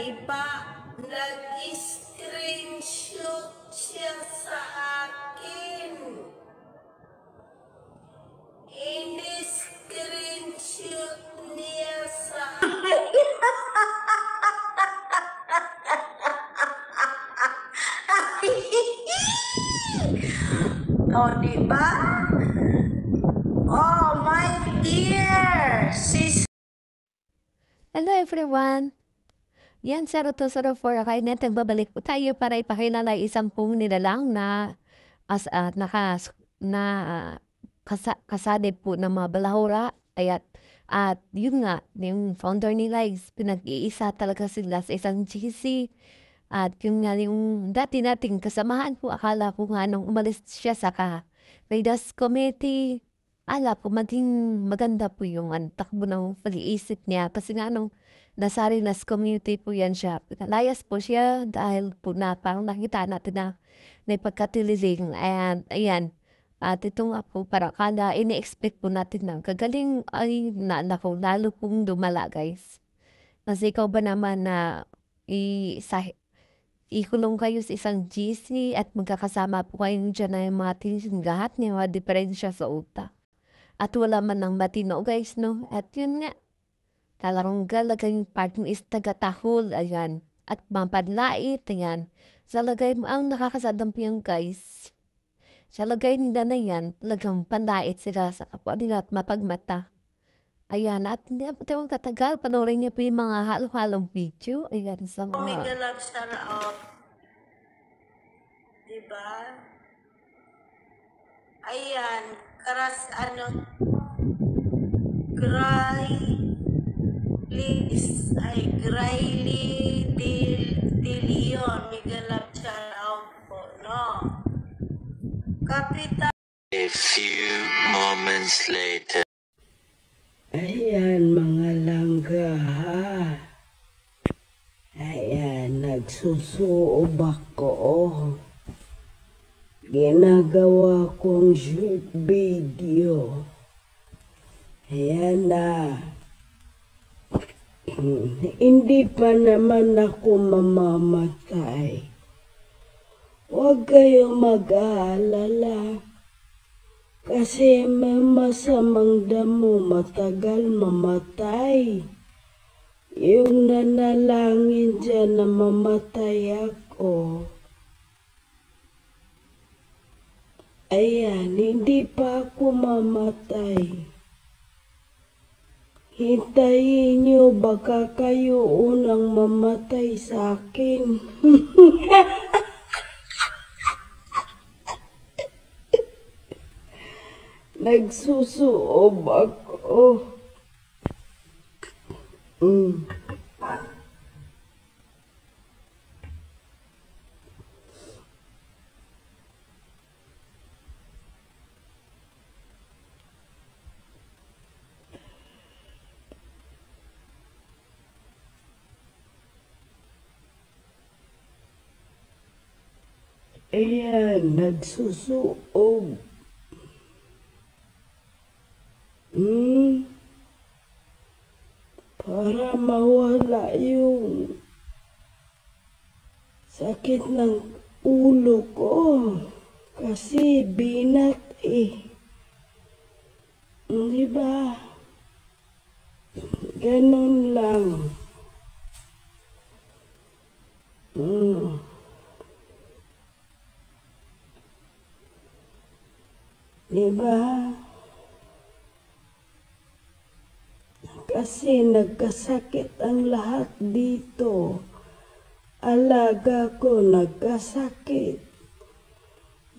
di ba? Nag-screenshot siya sa akin. In-screenshot niya sa akin. Oh, di ba? Oh, my dear sis. Hello everyone! Yan, 0204 kay natin babalik po tayo para ipakilala isang pong nilalang na kasadip po ng mga balahura. At yun nga, yung founder nila is pinag-iisa talaga sila sa isang GC. At yun nga yung dati nating kasamahan po, akala ko nga nung umalis siya sa Vedas Committee, ala po maging maganda po yung takbo ng pag-iisip niya. Kasi nga nung nasa Rinas community po yan siya. Layas po siya dahil po na parang nakita natin na may pagkatililing. And ayan, at ito nga po para kada ini-expect po natin na kagaling ay nako, lalo pong dumala guys. Kasi ikaw ba naman na ikulong kayo sa isang GC at magkakasama po kayong dyan na yung mga tingahat niya, mga diferensya sa utak. At wala man ng matino guys, no? At yun nga, talarong galagay partner is tagatahol, ayan. At mapadlait, ayan. Sa lagay mo ang nakakasadampiyan guys. Sa lagay nila na yan, talagang pandait sila sa kapwa nila at mapagmata. Ayan, at hindi na po tayong tatagal. Panoorin niyo po yung mga halo-halong video. Ayan, sa mga... Omega Love Shout Out. Diba? Ayan, Graily de Leon. Mega Love Shout Out po, no? Kapitan. A few moments later. Ayan mga langga ha. Ayan, nagsusuob ako. Ginagawa kong short video. Ayan na. Hindi pa naman ako mamamatay. Huwag kayong mag-aalala. Kasi may masamang damo matagal mamatay. Yung nanalangin dyan na mamatay ako. Ayan, hindi pa ako mamatay. Hintayin nyo, baka kayo unang mamatay sa akin. Nagsusuob ako. Ayan, nagsusuob. Para mawala yung sakit ng ulo ko. Kasi binat Diba? Ganun lang. Diba? Kasi nagkasakit ang lahat dito. Alaga ko nagkasakit.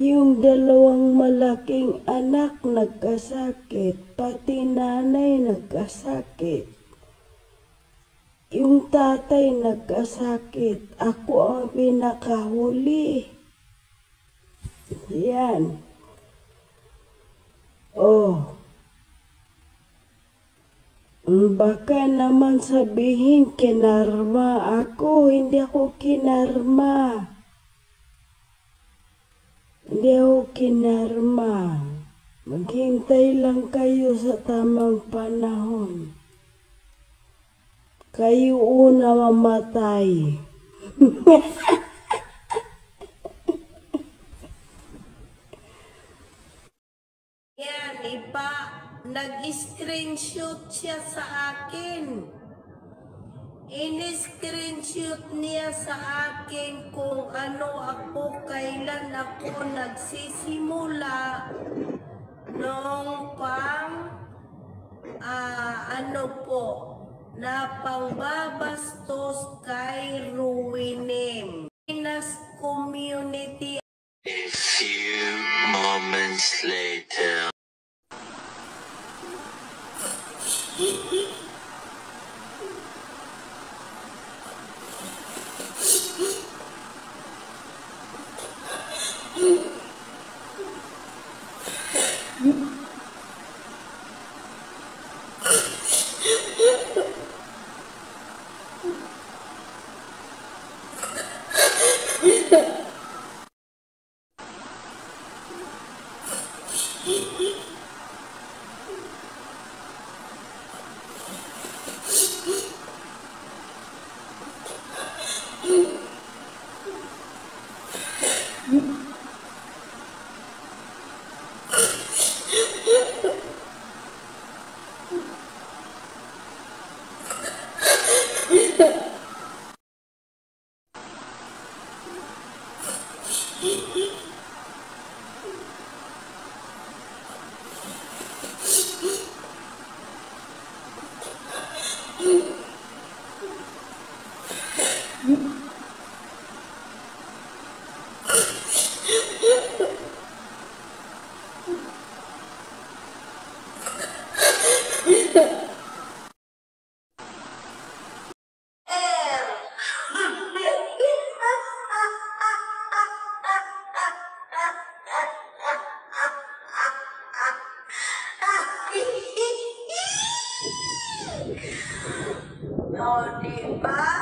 Yung dalawang malaking anak nagkasakit. Pati nanay nagkasakit. Yung tatay nagkasakit. Ako ang pinakahuli. Yan. Oh. Baka naman sabihin kinarma ako. Hindi ako kinarma. Hindi ako kinarma. Maghintay lang kayo sa tamang panahon. kayo una mamatay. Yan, nag-screenshot siya sa akin. In-screenshot niya sa akin kung ano ako, kailan ako nagsisimula nung na pangbabastos kay Ruinem. Pinas Community. A few moments later. O, diba?